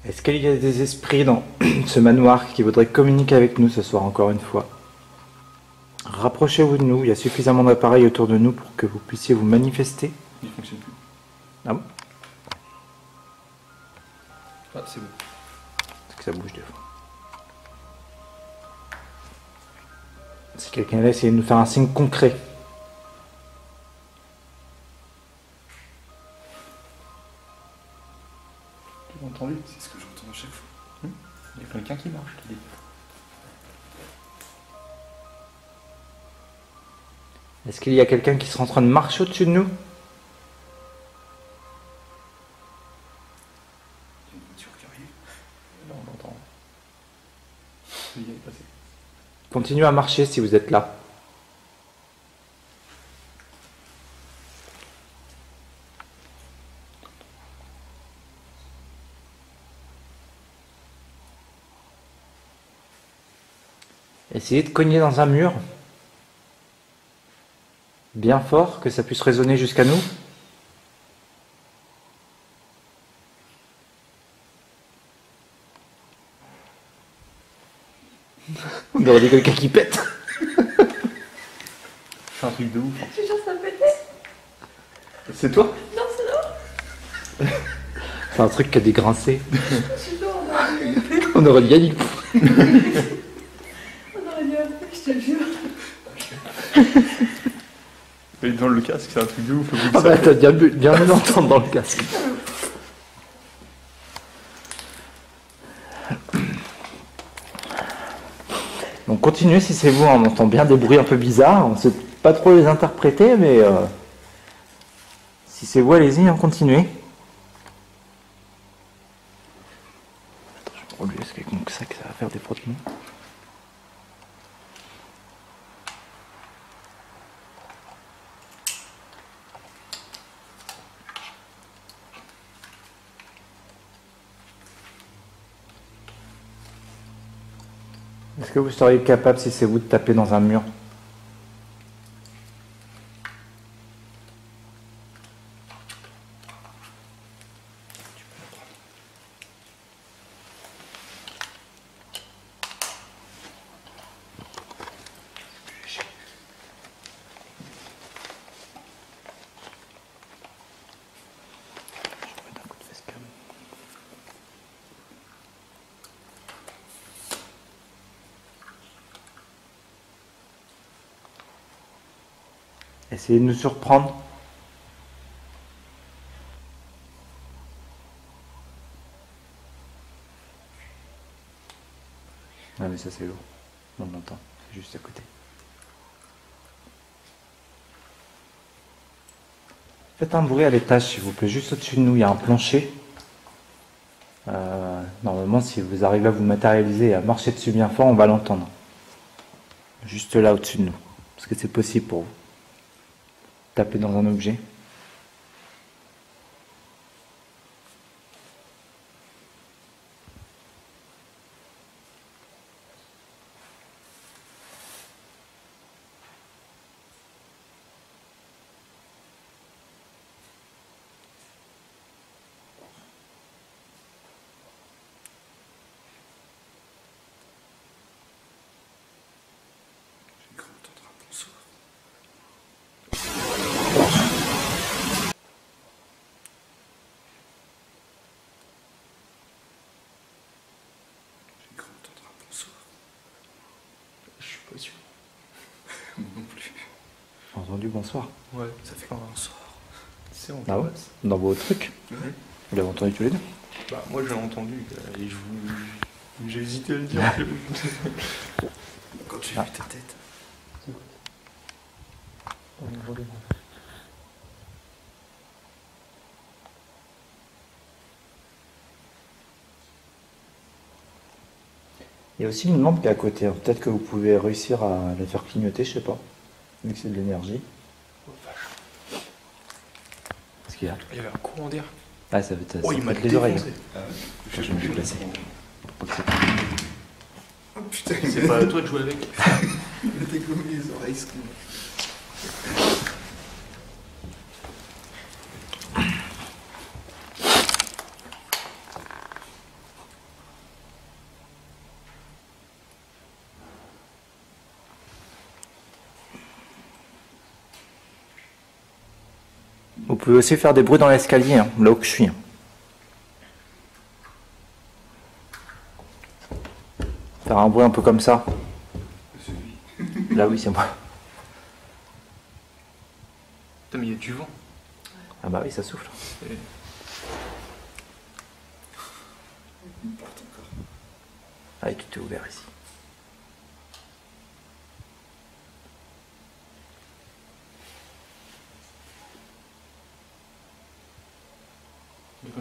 Est-ce qu'il y a des esprits dans ce manoir qui voudraient communiquer avec nous ce soir encore une fois? Rapprochez-vous de nous, il y a suffisamment d'appareils autour de nous pour que vous puissiez vous manifester. Il fonctionne plus. Ah bon? Ah, c'est bon. Parce que ça bouge des fois. Si quelqu'un va essayer de nous faire un signe concret. Tu l'as entendu? C'est ce que j'entends à chaque fois. Il y a quelqu'un qui marche, je te dis. Est-ce qu'il y a quelqu'un qui sera en train de marcher au-dessus de nous? Il y a une voiture qui arrive. Là, on l'entend. Il est passé. Continuez à marcher si vous êtes là. Essayez de cogner dans un mur. Bien fort, que ça puisse résonner jusqu'à nous. On aurait dit quelqu'un qui pète. C'est un truc de ouf. Je te jure, ça me pétait. C'est toi? Non, c'est là. C'est un truc qui a dégrincé. Je suis genre, On aurait dit Yannick. on aurait dit un truc, je te jure. Mais dans le casque, c'est un truc de ouf. Ah bah t'as bien mieux l'entendre dans le casque. Donc continuez si c'est vous, on entend bien des bruits un peu bizarres, on ne sait pas trop les interpréter, mais si c'est vous, allez-y, continuez. Attends, je vais me relever parce qu'avec mon sac, ça va faire des frottements. Est-ce que vous seriez capable, si c'est vous, de taper dans un mur? Essayez de nous surprendre. Ah mais ça c'est lourd. On l'entend. C'est juste à côté. Faites un bruit à l'étage s'il vous plaît. Juste au-dessus de nous, il y a un plancher. Normalement, si vous arrivez à vous matérialiser et à marcher dessus bien fort, on va l'entendre. Juste là au-dessus de nous. Parce que c'est possible pour vous. Taper dans un objet. J'ai cru entendre un bonsoir. J'ai cru entendre un bonsoir. Je suis pas sûr. Moi non plus. Entendu, bonsoir. Ouais, Ça fait bonsoir. c'est en Ah ouais? face. Dans vos trucs? Ouais. Vous l'avez entendu tous les deux? Bah, moi j'ai entendu et j'ai hésité à le dire. Quand j'ai vu ta tête. Il y a aussi une lampe qui est à côté. Hein. Peut-être que vous pouvez réussir à la faire clignoter, je sais pas. Vu que c'est de l'énergie. Oh, vache. Qu'est-ce qu'il y a? Il y avait un courant d'air. Ah, ça va Oh, il m'a être les oreilles. défoncé. Je vais me déplacer. Pour pas que ça... Oh putain, C'est pas à toi de jouer avec. il m'a dégommé les oreilles. ce con. Vous pouvez aussi faire des bruits dans l'escalier, hein, là où je suis. Faire un bruit un peu comme ça. C'est lui. Là, oui, c'est moi. Putain, mais il y a du vent. Ah bah oui, ça souffle. Et- Une porte encore. Ah, et tout est ouvert ici.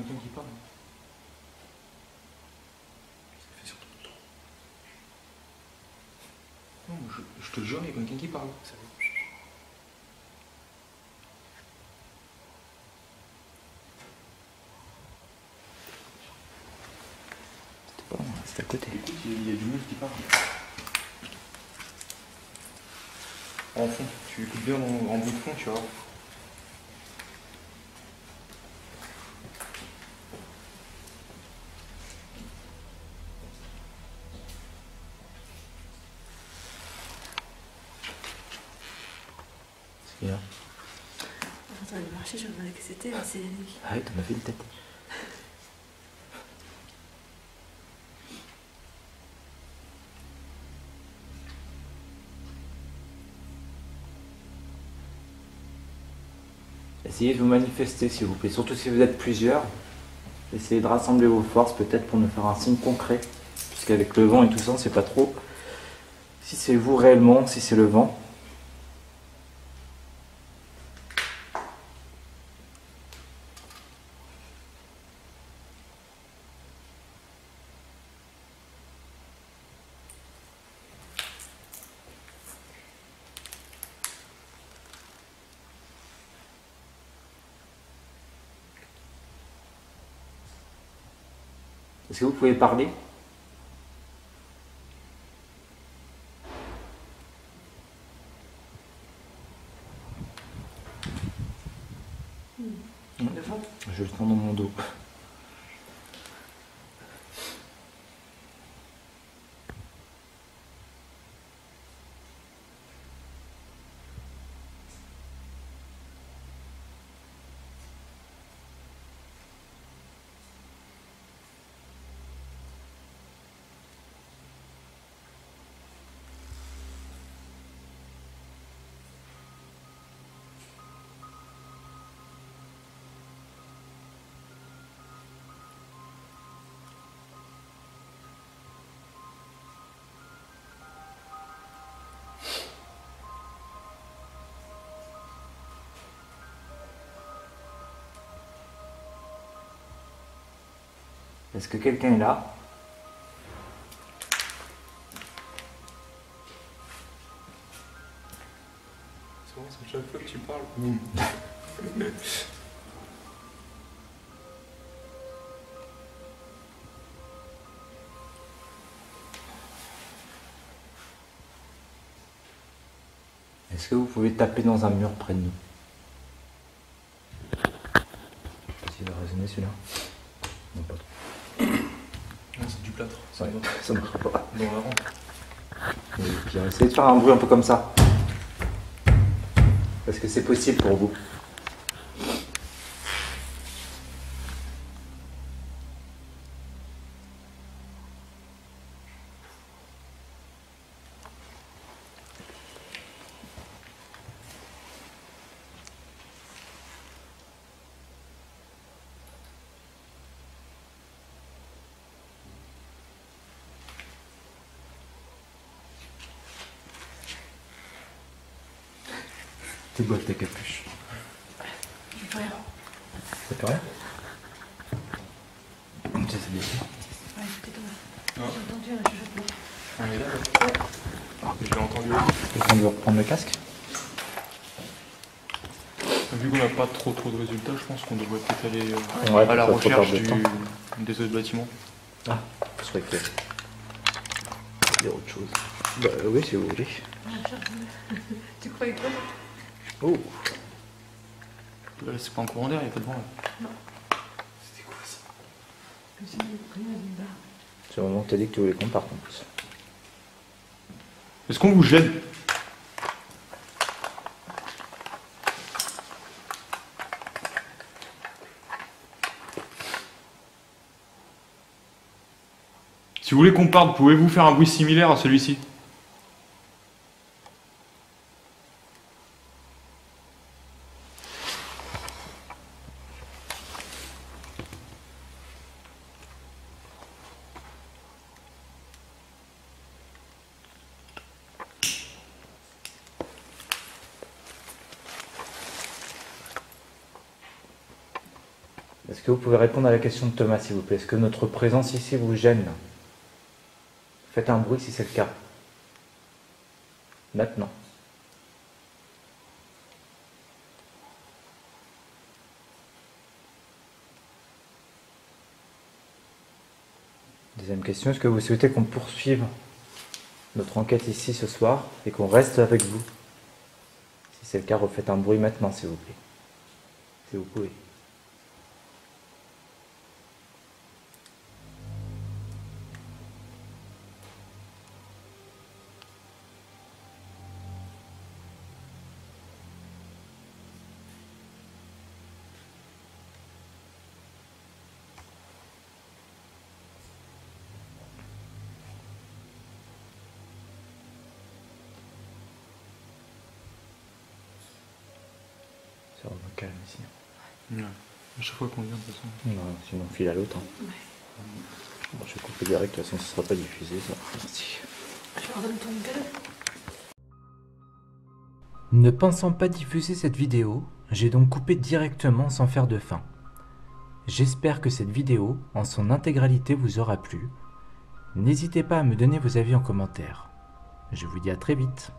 quelqu'un qui parle. Ça fait surtout le temps. Non, je te jure, il y a quelqu'un qui parle. Ça va. C'était pas loin, c'était à côté. Écoute, il y a du monde qui parle. En fond, tu écoutes bien en bout de fond, tu vois. C'est bien. Attends, il marchait, je me demandais que c'était, mais c'est. Ah ouais, t'en as fait une tête. Essayez de vous manifester s'il vous plaît, surtout si vous êtes plusieurs. Essayez de rassembler vos forces peut-être pour nous faire un signe concret. Puisqu'avec le vent et tout ça, on sait pas trop si c'est vous réellement, si c'est le vent. Est-ce que vous pouvez parler? Le vent. Je le sens dans mon dos. Est-ce que quelqu'un est là? C'est vrai, c'est chaque fois que tu parles. Est-ce que vous pouvez taper dans un mur près de nous? Je sais pas s'il va résonner celui-là. Non, pas trop. Non, c'est du plâtre. Ouais, ça ne marchera pas. Dans la rampe. Et puis essayez de faire un bruit un peu comme ça. Est-ce que c'est possible pour vous? Tes boîtes, ta capuche. Rien. Ça fait rien? Ça c'est bien. Ouais, écoutez, Non. j'ai entendu un chuchotement. On est là, là. Je l'ai entendu aussi. Quelqu'un veut reprendre le casque? Vu qu'on n'a pas trop de résultats, je pense qu'on devrait peut-être aller Ouais, à la pas trop recherche perdre de temps. des autres bâtiments. Ah, je serais clair. Il y a autre chose. Bah oui, si vous voulez. Tu croyais quoi? Oh, Là, c'est pas en courant d'air, il n'y a pas de vent. Là. C'était quoi ça? c'est vraiment que t'as dit que tu voulais qu'on parte en plus. Est-ce qu'on vous gêne? Si vous voulez qu'on parte, pouvez-vous faire un bruit similaire à celui-ci? Est-ce que vous pouvez répondre à la question de Thomas, s'il vous plaît? Est-ce que notre présence ici vous gêne? Faites un bruit si c'est le cas. Maintenant. Deuxième question, est-ce que vous souhaitez qu'on poursuive notre enquête ici ce soir et qu'on reste avec vous? Si c'est le cas, refaites un bruit maintenant, s'il vous plaît. Si vous pouvez. Ça va calme ici. Ouais. À chaque fois qu'on vient, de toute façon. Non, sinon on file à l'autre. Ouais. Bon, je vais couper direct, de toute façon ce ne sera pas diffusé. Ça. Merci. Je leur donne ton gueule. Ne pensant pas diffuser cette vidéo, j'ai donc coupé directement sans faire de fin. J'espère que cette vidéo, en son intégralité, vous aura plu. N'hésitez pas à me donner vos avis en commentaire. Je vous dis à très vite.